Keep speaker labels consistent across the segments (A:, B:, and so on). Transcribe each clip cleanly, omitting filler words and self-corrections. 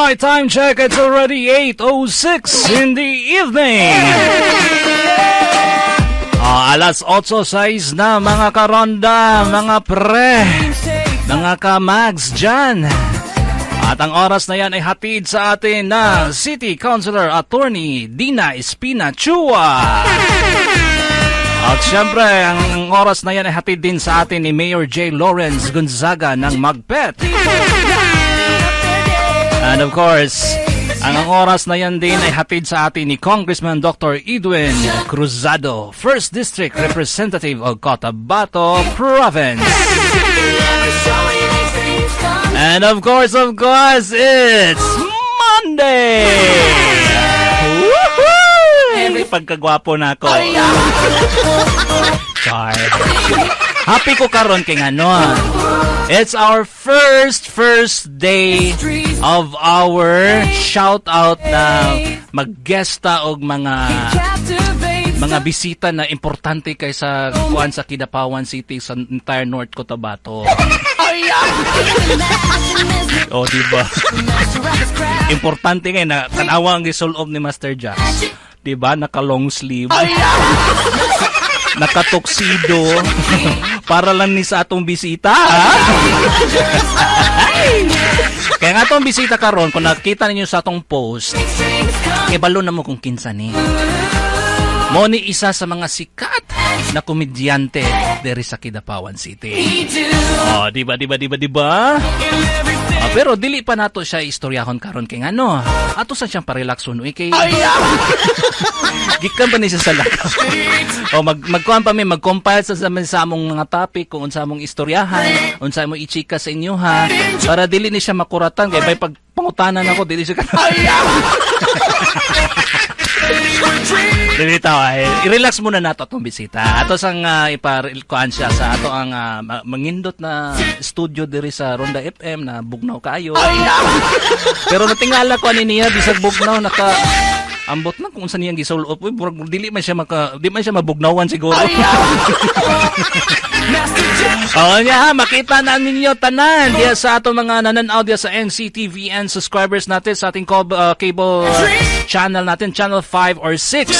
A: right, time check. It's already 8:06 in the evening. Alas 8:06 na mga karonda, mga pre, mga kamags dyan. At ang oras na yan ay hatid sa atin na City Councilor Attorney Dina Espina Chua. At syempre, ang oras na yan ay hatid din sa atin ni Mayor J. Lawrence Gonzaga ng Magpet. And of course, ang oras na yan din ay hatid sa atin ni Congressman Dr. Edwin Cruzado, 1st District Representative of Cotabato Province. And of course, it's Monday! Woohoo! Pagkagwapo na ako. Char. Happy ko karon kay ano. It's our first day of our shout out na maggesta og mga bisita na importante kay sa kuan sa Kidapawan City sa entire North Cotabato. Oh, diba? Importante kay na tanawa ang gisul-ob ni Master Jax. Diba? Naka long sleeve. Naka tuxedo. Para lang ni sa atong bisita. Kaya nga atong bisita karon, kung nakita ninyo sa atong post, ibalo na mo kung kinsa ni. Mo ni isa sa mga sikat na komedyante diri sa Kidapawan City. Oh, diba? Pero dili pa nato siya istoryahon karon kay ngano. Ato sa siyang parelax uno kay. Gikan pa ni siya sa lakaw. O magkuhan pa mag-compile sa among mga topic kung unsa among istoryahan, unsa mo ichika sa inyo ha, para dili ni siya makuratan kay pag pangutanan ako dili siya i-relax muna nato atong bisita. Ato sang iparikuan siya sa ato ang mangindot na studio diri sa Ronda FM na bugnaw kayo. Pero natingala ko ani niya bisag bugnaw ambot na kung saan niyang gisul-op. Dili man siya mabugnawan siguro. Nya makita na ninyo tanan diya sa ato mga nananaw diya sa NCTVN subscribers natin sa ating cable channel natin, channel 5 or 6.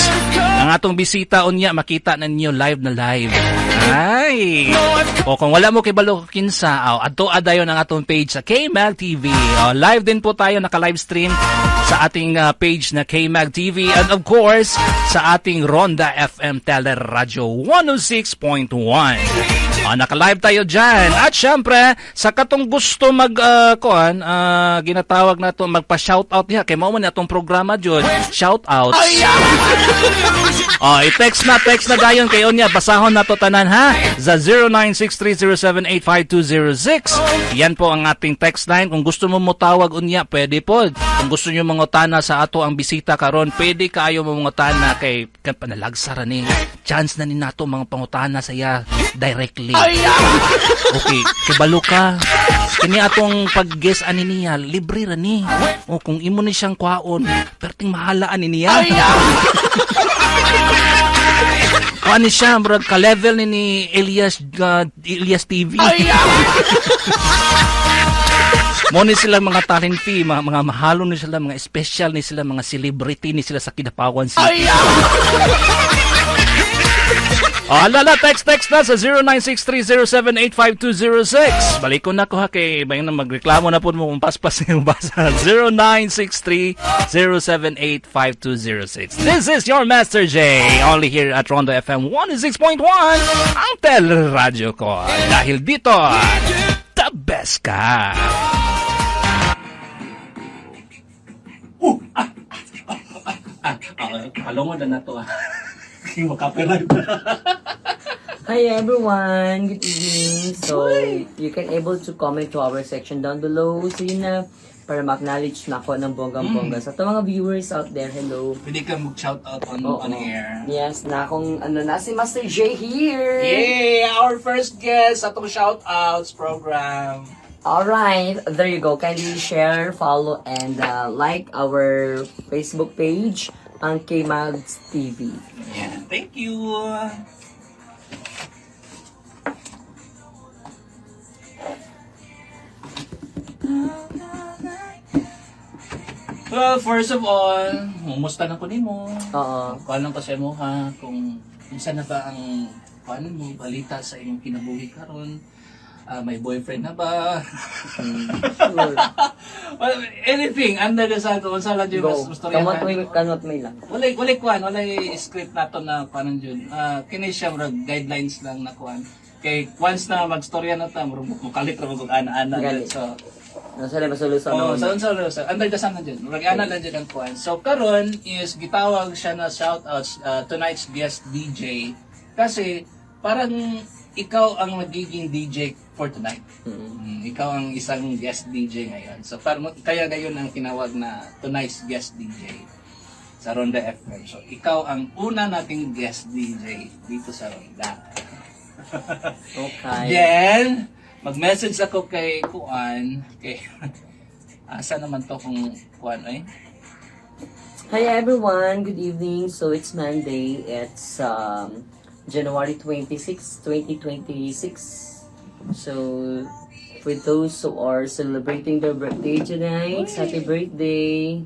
A: Ang atong bisita unya makita na ninyo live na live. Ay. O kung wala mo kibalo kinsa, adto adayon ang atong page sa KMAG TV. Live din po tayo, naka-live stream sa ating page na KMAG TV and of course sa ating Ronda FM Teleradyo 106.1. Naka-live tayo dyan. At syempre, sa katong gusto ginatawag na ito, magpa-shoutout niya. Kaya mo man itong programa dyan. Shoutout. I-text na dayon kayo niya. Basahon na to tanan ha. Sa 096307852006. Yan po ang ating text line. Kung gusto mo tawag unya, pwede po. Kung gusto nyo mangutana sa ato ang bisita karon, pwede kayo mangutana kay panalagsara ni. Chance na ni nato mga pangutana saya directly. Okay, kibalo ka. Kini atong pag-guess ani niya, libre ra ni. O kung imo ni siyang kwaon, perting mahalaan ni niya. Kuan ni siya, bro, ka-level ni Elias TV. Mo ni sila mga talent fee, mga mahalo ni sila, mga special ni sila, mga celebrity ni sila sa Kidapawan City. Text na sa 096307852006. Balik ko na ko ha kay bayan na magreklamo na po mo kung paspas yung basa. 096307852006. This is your Master J, only here at Ronda FM 106.1, ang teleradyo ko. Dahil dito, the best ka. Halungan na to
B: Hi everyone, good evening. So, you can able to comment to our section down below. So yun na, para ma-acknowledge na ako ng bonggang-bongga. Sa mga viewers out there, hello.
A: Pwede ka mag-shoutout on air.
B: Yes, na si Master J here.
A: Yay! Our first guest atong shoutouts program.
B: Alright, there you go. Kindly share, follow, and like our Facebook page, ang KMAGs TV.
A: Yeah, thank you. Well, first of all, kumusta na ko nimo?
B: Oo.
A: Kuan lang ko sa imo ha, kung unsa na ba ang kuan mo balita sa imong kinabuhi karon. May boyfriend na ba?
B: Sure.
A: Well, anything under the sun kung unsa lang yung
B: Go.
A: mas
B: Kamot mo lang.
A: Walay script nato na kuan jud. Kini siya murag guidelines lang na kuan. Kay once na magstorya na ta, mukalit ra mo ana-ana.
B: Gali.
A: So,
B: Nasa na masolusan
A: oh,
B: mo.
A: sa under the sun na dyan. Mag-ana lang dyan ang kuhan. So, karon is gitawag siya na shoutouts tonight's guest DJ. Kasi, parang ikaw ang magiging DJ for tonight. Ikaw ang isang guest DJ ngayon. So, kaya ngayon ang tinawag na tonight's guest DJ sa Ronda FM. So, ikaw ang una nating guest DJ dito sa Ronda.
B: Okay.
A: Then, mag-message ako kay Kuan, kay asa naman to kung Kuan ay?
B: Hi everyone, good evening. So it's Monday. It's January 26, 2026. So for those who are celebrating their birthday tonight, happy birthday.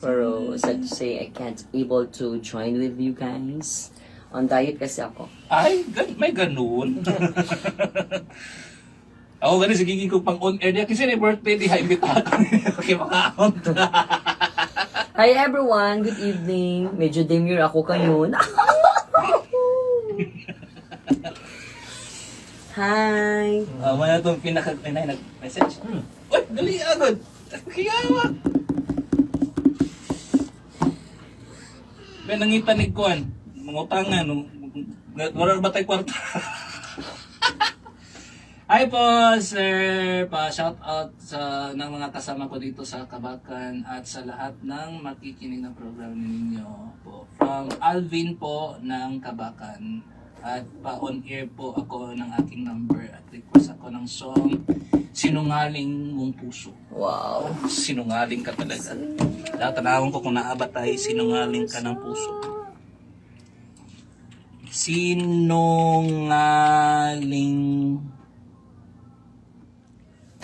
B: Pero sad to say, I can't able to join with you guys. On diet kasi ako.
A: Ay, may ganun. Ako ganun, sigiging ko pang on-air niya kasi na birthday di ha-imbita ako. Okay, makaon.
B: Hi everyone, good evening. Medyo demure ako kayo. Hi.
A: Wala itong nag-message. Uy, dali agad. Kiyawa. May nangitan ni Kuan. Mga utangan. Wala ba tayo kwarta? Hi po, sir! Pa-shout out sa ng mga kasama ko dito sa Kabakan at sa lahat ng makikinig na program ninyo po. From Alvin po ng Kabakan at pa-on air po ako ng aking number at request ako ng song Sinungaling Mong Puso.
B: Wow.
A: Sinungaling ka talaga. Tanawin ko kung naabat tayo, sinungaling ka ng puso. Sinungaling...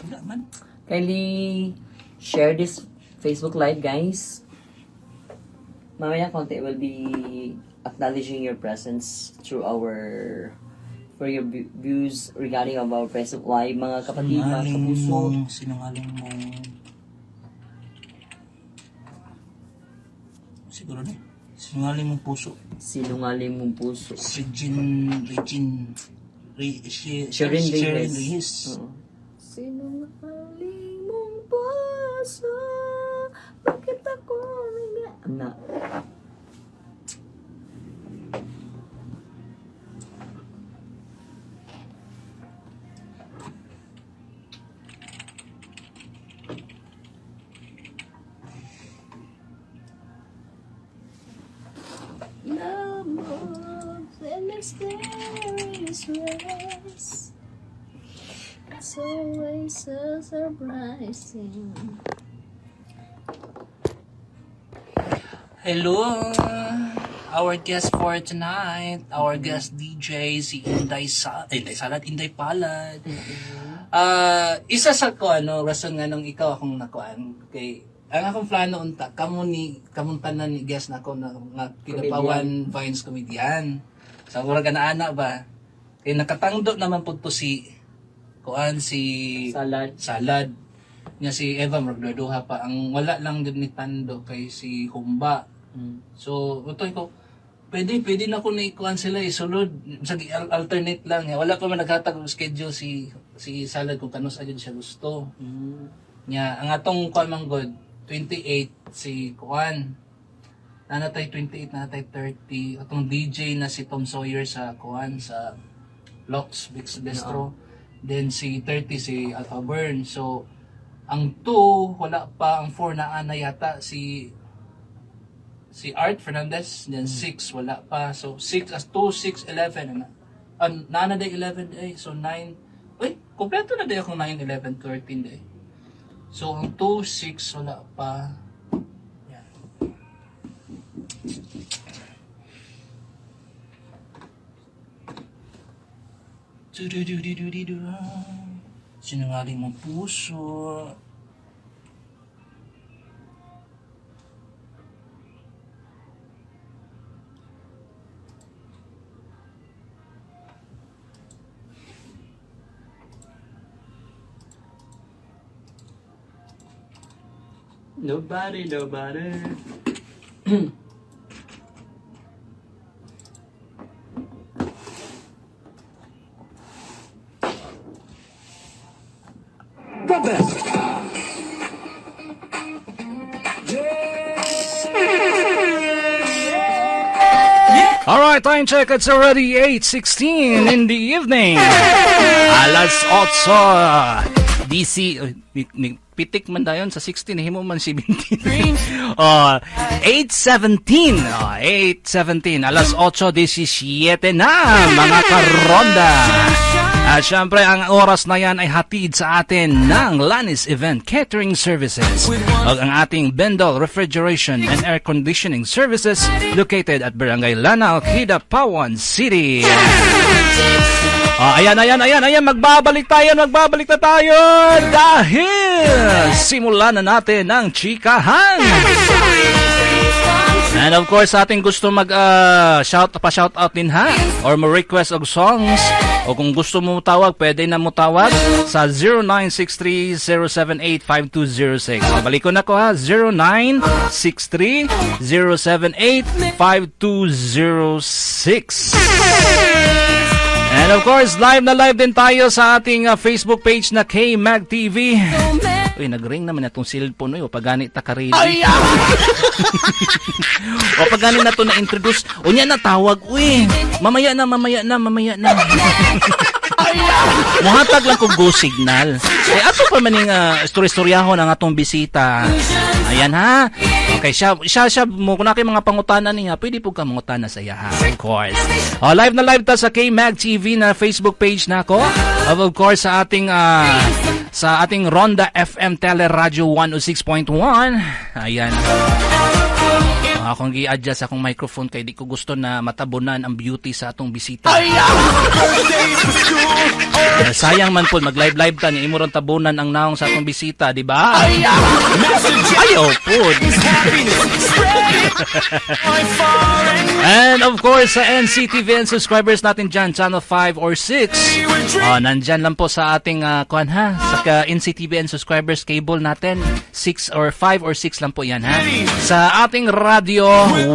A: Wala man.
B: Kindly share this Facebook Live, guys. Mamaya konti will be acknowledging your presence through for your views regarding of our Facebook Live, mga kapatid, mga kapuso.
A: Sinungaling mong... Siguro na. Sinungaling mong puso.
B: Sinungaling mong puso. Sherin Reyes. Oo. Sinungaling mong puso, bakit ako na... Love and mysterious rest. It's always so surprising.
A: Hello! Our guest for tonight, our guest DJ, si Inday Palad. Isa sa ko, rason nga nung ikaw akong nakuan. Kay, ang akong plano unta, kamuntanan ni guest na ako na Kinapawan Vines Comedian. Sa mura ganaana ba? Kay nakatangdo naman po si Salad. Nya si Eva magduduha pa. Ang wala lang din ni Tando kay si Humba. So, ito ko, pwede na ko na ikuan sila isulod. Alternate lang. Wala pa man naghatag og schedule si Salad kung kanus agad siya gusto. Nya, ang atong kuan man god, 28 si Kuan. Nanatay 28, nanatay 30. Atong DJ na si Tom Sawyer sa Kuan, sa Locks Bistro. Then si 30 si Alpha Burn. So, ang 2, wala pa. Ang 4 na ana yata si Art Fernandez. Then 6, wala pa. So, 6 as 2, 6, 11. Nana day 11 day. So, 9. Uy, kompleto na day akong 9, 11, 13 day. So, ang 2, 6, wala pa. Yan. Sinungaling mong puso.
B: Nobody.
C: The best.
A: Alright, time check. It's already 8:16 in the evening. Alas 8. DC. Pitik man dayon sa 16. Himo man 17. 8:17. 8:17. Alas 8:17 na, mga karonda. At syempre, ang oras na yan ay hatid sa atin ng Lanis Event Catering Services o ang ating Bendel Refrigeration and Air Conditioning Services located at Barangay Lanao, Kidapawan City. Ayan, magbabalik na tayo dahil simulan na natin ang chikahan. And of course, sa ating gusto pa-shout out din ha, or ma-request og songs, o kung gusto mo tawag, pwede na mo tawag sa 0963-078-5206. Balik ko na ko ha, 0963-078-5206. And of course, live na live din tayo sa ating Facebook page na K-Mag TV. Uy, nag-ring naman na itong cellphone. O pagani ta ka-ready. O pagani na ito na-introduce. O niya na tawag. Uy, mamaya na. Muhatag lang kong go signal. Ato pa maning story-storyahon ang atong bisita. Ayan ha. Okay, siya mo kung na kayo mga pangutanan niya, pwede po ka mangutana sa iya ha. Of course. Live na live ta sa K-Mag TV na Facebook page na ako. Of course, sa ating Ronda FM Teleradio 106.1. Ayan. Akong gi-adjust akong microphone kay di ko gusto na matabunan ang beauty sa atong bisita. Sayang man po mag-live ta ni imo ron tabunan ang naong sa atong bisita, di ba? Ayaw po. And of course, sa NCTV subscribers natin dyan, channel 5 or 6. Nandyan lang po sa ating sa NCTV subscribers cable natin, 6 or 5 or 6 lang po yan ha. Sa ating radio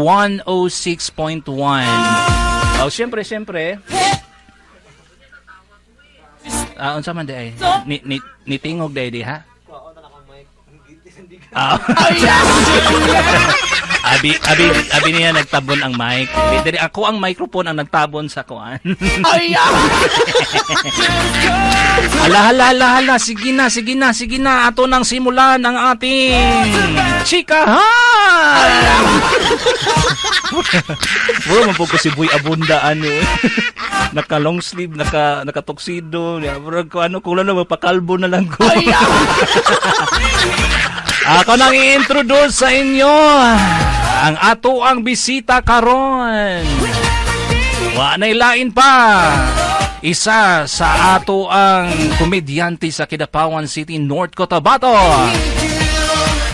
A: 106.1. Siyempre. Unsa man day? Nitingog day di ha? Abi niya nagtabon ang mic. Diri ako ang microphone ang nagtabon sa kuan. Hala. Sige na. Ato nang simulan ang ating chikahan. Bro, mapuko si Boy Abundaan eh. Naka long sleeve, naka tuxedo. Bro, kung ano magpakalbo na lang ko. Ako nang i-introduce sa inyo ang ato ang bisita karon. Wa nay lain pa. Isa sa ato ang komedyante sa Kidapawan City, North Cotabato.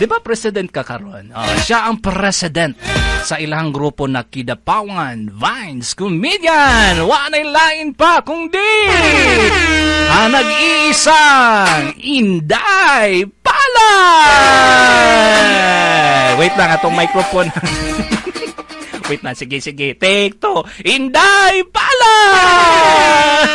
A: Di ba president ka karon? Siya ang president sa ilang grupo na Kidapawan Vines Comedian. Wa nay lain pa kundi ang nag-iisang Inday Palad. Wait lang atong microphone. Wait na, sige. Take 2. Inday Palad!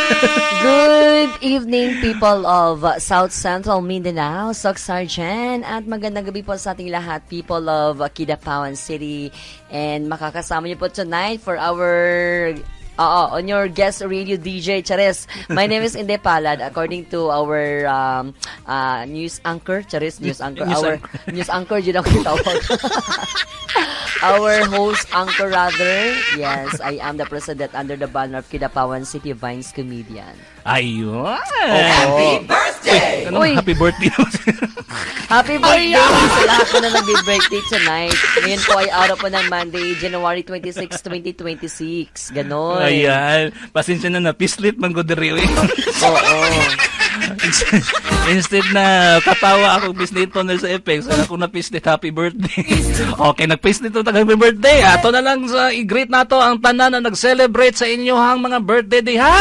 D: Good evening, people of South Central Mindanao, Sogsargen, at magandang gabi po sa ating lahat, people of Kidapawan City. And makakasama niyo po tonight for our on your guest radio DJ, Charis. My name is Inday Palad. According to our news anchor, Charis, news anchor. News anchor, yun ang kitawag. Our host, anchor rather. Yes, I am the president under the banner of Kidapawan City Vines Comedian.
A: Ayun!
D: Happy
A: birthday! Happy birthday naman.
D: Happy birthday sa lahat po na nag-birthday tonight. Ngayon po ay araw po ng Monday, January 26, 2026. Ganon.
A: Ayan. Pasensya na pislit man ko diri.
D: Oo.
A: Instead na katawa ako pislit na sa effects, ako na pislit happy birthday. Okay, nag-pislit to happy birthday. Ato na lang sa i-greet nato ang tanan na nag-celebrate sa inyohang mga birthday day ha.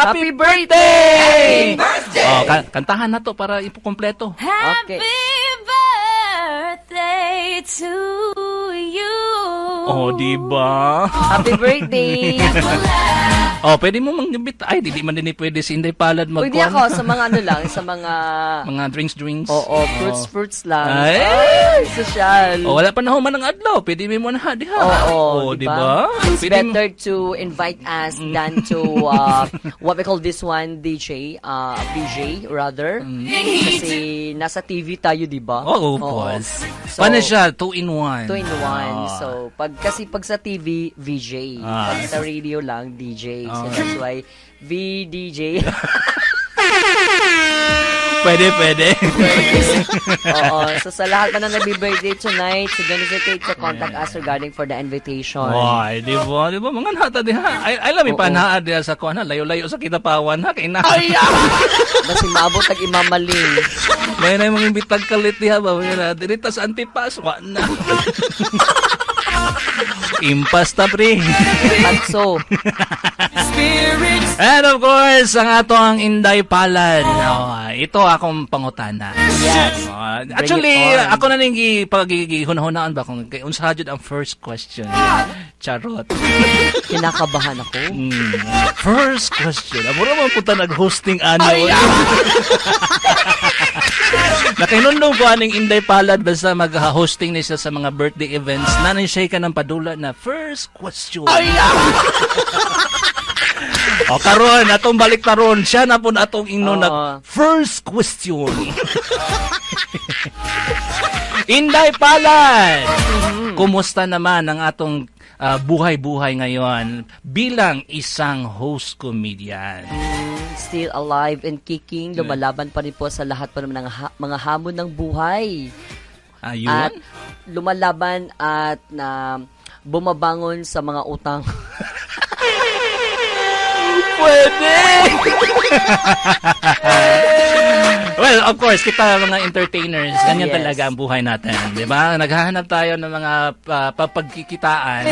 A: Happy birthday! Happy birthday! Kantahan na to para ipukompleto.
D: Okay. birthday to you.
A: Oh, diba?
D: Happy birthday.
A: Oh, pwede mo mangbit. Ay, di man din pwede si Inday Palad
D: Pwede
A: magkuhan.
D: ako sa mga ano lang, sa mga...
A: Mga drinks.
D: Oo, fruits lang.
A: Ay!
D: Social.
A: Oh, wala pa na human ng adlaw. Pwede mo na diha.
D: Oo,
A: diba?
D: It's
A: Pwede mo-
D: better to invite us than to what we call this one, DJ, VJ rather. Kasi nasa TV tayo, di ba?
A: Oo, boss.
D: So,
A: Paano siya? 2-in-1.
D: 2-in-1.
A: Ah.
D: So, pag sa TV, VJ.
A: Ah.
D: Pag sa radio lang, DJ. So,
A: Ah.
D: that's why, VDJ.
A: Pwede.
D: Oo. So, sa lahat pa na nagbi-birthday tonight, so don't hesitate to contact us regarding for the invitation.
A: Why, di ba? Mga nata diha. I love
D: Oo.
A: panhaa diha sa kuha na. Layo-layo sa Kitapawan ha. Kaya na.
D: Basi maabot ang imamaling.
A: May na yung mga imbitag kalit diha ba? Dirita sa Antipas. Wa na. Impas ta, pre.
D: Patso.
A: And of course, ang atong Inday Palad. Ito akong pangutana.
D: Yes.
A: Actually,
D: Bring it on.
A: ako na nang pagigihunahunaan ba kung unsa jud ang first question. Charot.
D: Kinakabahan ako.
A: First question. Amura man punta nag-hosting ano. Nakinundong ko aning Inday Palad basta mag-hosting ni siya sa mga birthday events. Nanay siya ka ng padula na first question. O karon, atong balik taron. Siya na po atong ingno na first question. Inday Palad! Kumusta naman ang atong buhay-buhay ngayon bilang isang host comedian?
D: Still alive and kicking. Lumalaban pa rin po sa lahat pa naman ng mga hamon ng buhay.
A: Ayun.
D: At lumalaban at bumabangon sa mga utang.
A: Pwede! Well, of course, kita mga entertainers, ganyan
D: Yes.
A: talaga ang buhay natin. Di ba? Naghahanap tayo ng mga papagkikitaan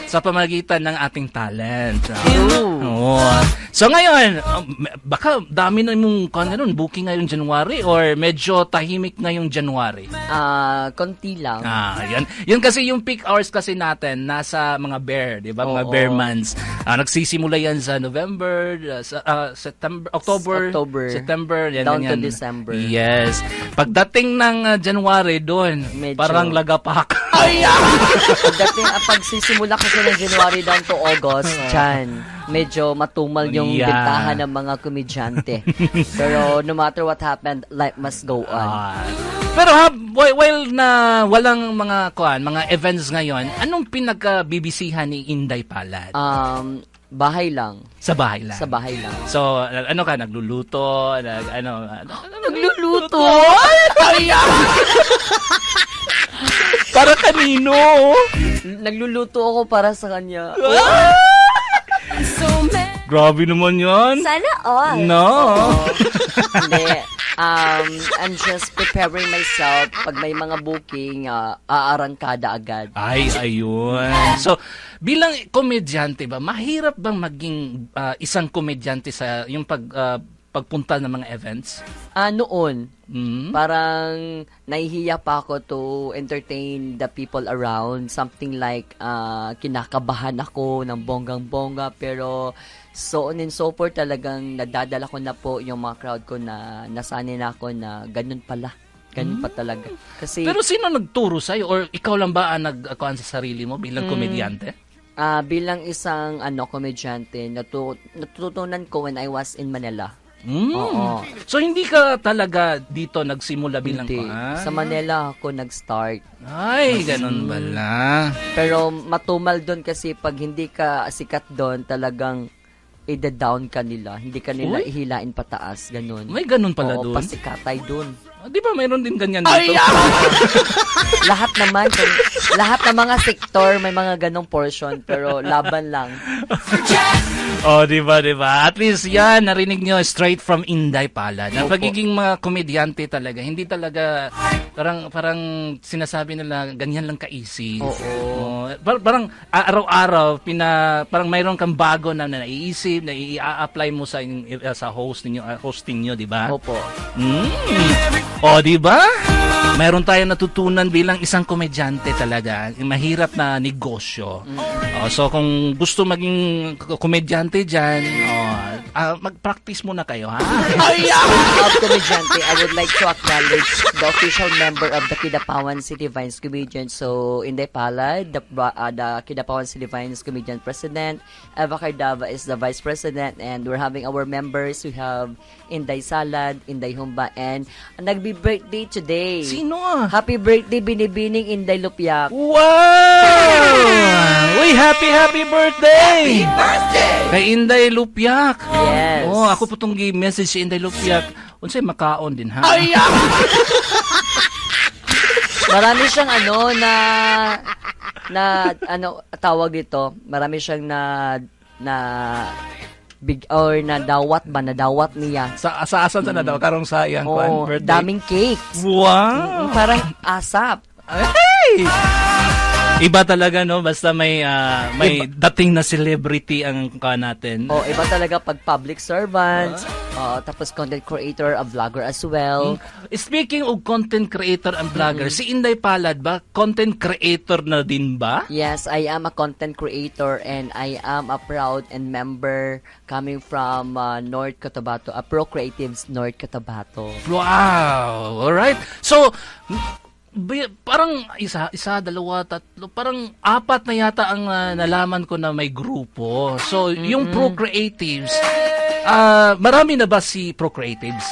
A: sa pamagitan ng ating talent. Oo. So ngayon, baka dami na mong booking ngayong January or medyo tahimik ngayong January?
D: Konti lang.
A: Yan. Yun kasi yung peak hours kasi natin nasa mga bear, 'di ba? Mga
D: Oo.
A: bear months. Nagsisimula yan sa November, September, October, September, yan
D: Down
A: yan.
D: to December.
A: Yes. Pagdating ng January doon,
D: Medyo-
A: parang lagapak.
D: Pagdating, pagsisimula kasi ng January down to August, dyan, medyo matumal yung
A: Yeah.
D: bentahan ng mga komedyante. Pero no matter what happened, life must go on.
A: Pero while na walang mga events ngayon, anong pinagkabibisihan ni Inday Palad?
D: Bahay lang.
A: Sa bahay lang.
D: Sa bahay lang.
A: So, ano ka, nagluluto?
D: Nagluluto?
A: Para kanino?
D: Nagluluto ako para sa kanya.
A: Grabe naman yan.
D: Sana all.
A: No.
D: Hindi. I'm just preparing myself. Pag may mga booking, aarangkada agad.
A: Ay, ayun. So, bilang komedyante ba, mahirap bang maging isang komedyante sa yung pagpunta ng mga events?
D: Noon,
A: Mm.
D: parang nahihiya pa ako to entertain the people around. Something like, kinakabahan ako ng bonggang-bongga. Pero, so on and so forth, talagang nadadala ko na po yung mga crowd ko na nasanay na ako na ganun pala. Ganun pa talaga. Kasi,
A: Pero sino nagturo sa'yo? Or ikaw lang ba ang nag-akuan sa sarili mo bilang komedyante?
D: bilang isang komedyante, natutunan ko when I was in Manila.
A: Mm.
D: Oo.
A: So, hindi ka talaga dito nagsimula bilang
D: Hindi. Sa Manila ako nag-start.
A: Ay, ganun pala.
D: Pero matumal doon kasi pag hindi ka sikat doon, talagang ida-down ka nila. Hindi ka nila
A: Uy.
D: ihilain pataas. Ganun.
A: May ganun pala
D: Oo,
A: doon.
D: pasikatay doon.
A: Di ba mayroon din ganyan dito?
D: Lahat naman, lahat ng mga sektor may mga ganong portion, pero laban lang.
A: Oh, di ba? At least yan, narinig nyo straight from Inday Palad. Ang pagiging mga komedyante talaga, hindi talaga parang sinasabi nila ganyan lang ka-easy.
B: Oo.
A: Parang araw-araw parang mayroon kang bago na naiisip, na i-apply mo sa hosting nyo, di ba?
B: Opo.
A: O, di ba? Mayroon tayong natutunan bilang isang komedyante talaga. Mahirap na negosyo. So, kung gusto maging komedyante dyan, mag-practice muna kayo, ha?
D: Of komedyante, I would like to acknowledge the official member of the Kidapawan City Vines Comedians. So, Inday Palad, the Kidapawan City Vines Comedian President. Eva Cardava is the Vice President. And we're having our members. We have Inday Salad, Inday Humba, and nagbi-birthday today.
A: Sino?
D: Happy birthday, Binibining Inday Lupyak.
A: Wow! Uy, happy birthday! Happy birthday! Kay Inday Lupyak.
D: Yes.
A: Oh, ako po itong message si Inday Lupyak. Unsay makaon din, ha?
D: Marami siyang tawag dito. Marami siyang nadawat niya.
A: Sa asan sa nadaw? Karong sayang birthday.
D: Daming cakes.
A: Wow!
D: Parang asap.
A: Hey! Iba talaga, no? Basta may dating na celebrity ang natin.
D: Iba talaga pag public servant, tapos content creator, a vlogger as well.
A: Speaking of content creator and vlogger, si Inday Palad ba, content creator na din ba?
D: Yes, I am a content creator and I am a proud and member coming from North Cotabato, a Pro Creatives North Cotabato.
A: Wow! Alright. So, parang isa, dalawa, tatlo, parang apat na yata ang nalaman ko na may grupo. So, yung Pro Creatives, marami na ba si Pro Creatives?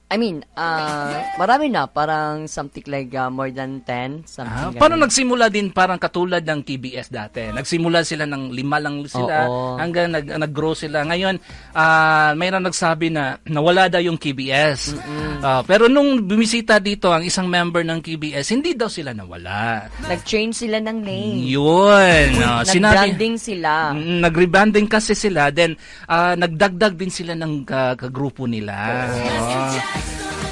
D: Marami na. Parang something like more than 10.
A: Parang nagsimula din parang katulad ng KBS dati. Nagsimula sila ng 5 lang sila hanggang nag-grow sila. Ngayon, mayroon nagsabi na nawala daw yung KBS. Pero nung bumisita dito ang isang member ng KBS, hindi daw sila nawala.
D: Nag-change sila ng name.
A: Yun.
D: Nag-branding sila.
A: Nag-rebranding kasi sila. Then, nagdagdag din sila ng kagrupo nila.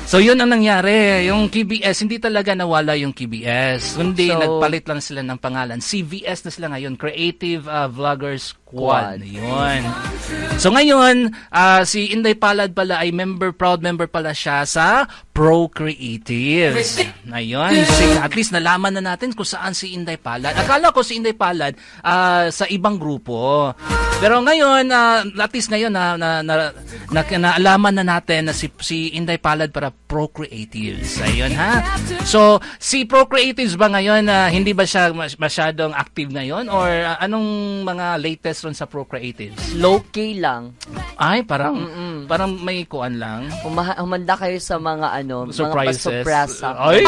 A: So, yun ang nangyari. Yung KBS, hindi talaga nawala yung KBS. Kundi, nagpalit lang sila ng pangalan. CVS na sila ngayon. Creative Vloggers Squad. Yun. So, ngayon, si Inday Palad pala ay proud member pala siya sa Pro Creatives. Ayun. At least nalaman na natin kung saan si Inday Palad. Akala ko si Inday Palad sa ibang grupo. Pero ngayon, at least ngayon, naalaman na natin na si Inday Palad para Pro Creatives. Ayun, ha? So, si Pro Creatives ba ngayon, hindi ba siya masyadong active ngayon? Or anong mga latest ron sa Pro Creatives?
D: Low-key lang.
A: Ay, parang may kuan lang.
D: Humanda kayo sa mga
A: surprises.
D: mga pasurpresa.
A: Ay!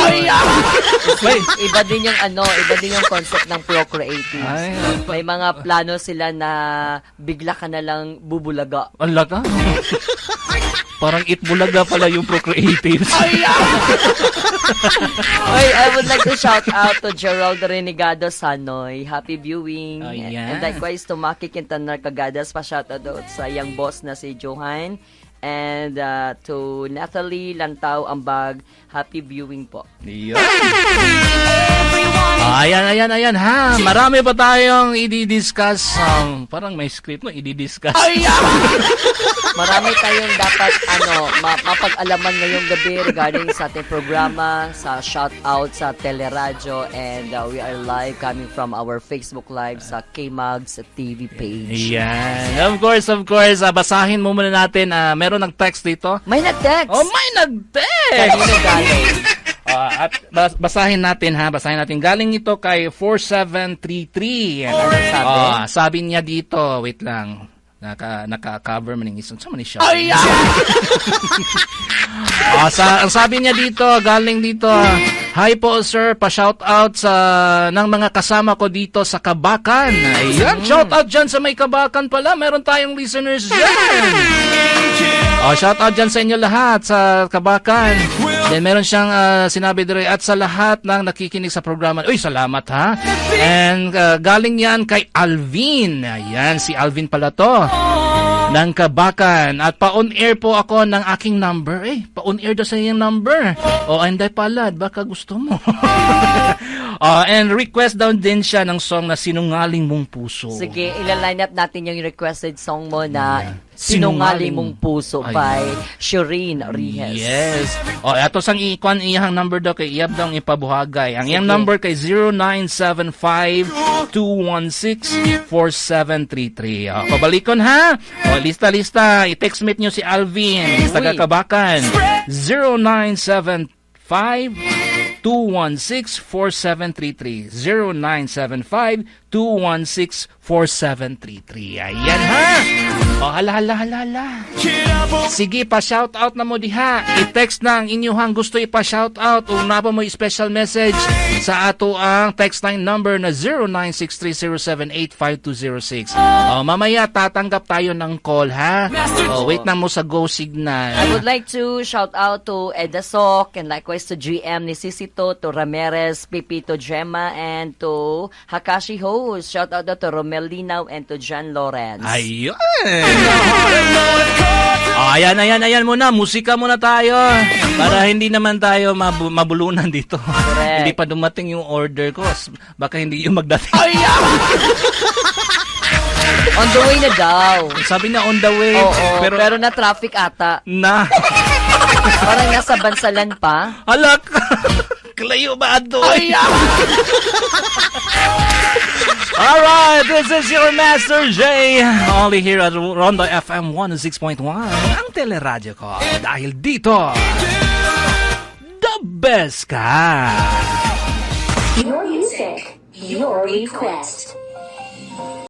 D: Iba din yung concept ng Pro Creatives.
A: Ay.
D: May mga plano sila na bigla ka na lang bubulaga.
A: Ala ka? Parang itbulaga pala yung Pro Creatives.
D: I would like to shout out to Gerald Renegado Sanoy. Happy viewing. And likewise to Maki Quintanar Cagadas, pa-shout out sa young boss na si Johan. And to Natalie Lantao Ambag, happy viewing po.
A: Ayan ha. Marami pa tayong i-discuss. Parang may script no, i-discuss.
D: Marami tayong dapat mapag-alaman ngayong gabi regarding sa ating programa, sa shoutout sa Teleradyo, and we are live coming from our Facebook Live sa K-Mags TV page.
A: Yan. Of course. Basahin mo muna natin. Meron nag-text dito.
D: May nag-text!
A: May nag-text!
D: Kanino galing?
A: At basahin natin ha. Galing ito kay 4733. Sabi niya dito, wait lang. Naka-cover man yung isang. Saan man siya? Ang sabi niya dito, galing dito. Hi po sir, pa-shout out ng mga kasama ko dito sa Kabakan. Ayan, shout out dyan sa may Kabakan pala. Meron tayong listeners dyan. Shout out dyan sa inyo lahat sa Kabakan. Then meron siyang sinabi dire, at sa lahat ng nakikinig sa programa. Uy, salamat ha. And galing yan kay Alvin. Ayan, si Alvin pala to. Ng Kabakan. At pa-on-air po ako ng aking number. Pa-on-air daw sa iyong number. Hindi pala. Baka gusto mo. And request down din siya ng song na Sinungaling Mong Puso.
D: Sige, ila-line up natin yung requested song mo na Sinungaling Mong Puso by Shireen Rihes.
A: Yes. Ato sang ikuan iyang number daw kay iyab daw ipabuhagay. Ang iyang number kay 0975-216-4733. Pabalikon ha. Lista. I-text mate nyo si Alvin. Taga Kabakan. 0975-216-4733. 0975-216-4733. Ayan ha. Hala. Sige, pa-shoutout na mo diha. I-text na ang inyong gusto ipa-shoutout o na pa mo special message sa ato ang text line number na 0963078526. Mamaya tatanggap tayo ng call ha. Wait na mo sa Go Signal.
D: I would like to shout out to Eda Sok and likewise to GM ni Sisito, to Ramirez, Pipito Gemma, and to Hakashi Host. Shout out to Romel Linaw and to John Lawrence.
A: Ayun! Ayan muna. Musika muna tayo. Para hindi naman tayo mabulunan dito.
D: Correct.
A: Hindi pa dumating yung order ko. Baka hindi yung magdating.
D: On the way na daw.
A: Sabi na on the way.
D: Oo, pero na traffic ata.
A: Na.
D: Parang nasa Bansalan pa.
A: Alak! Kalayo ba ato? Alright, this is your Master J. Only here at Rondo FM 106.1. Ang teleradyo ko. Dahil dito, the best ka.
E: Your music, your request.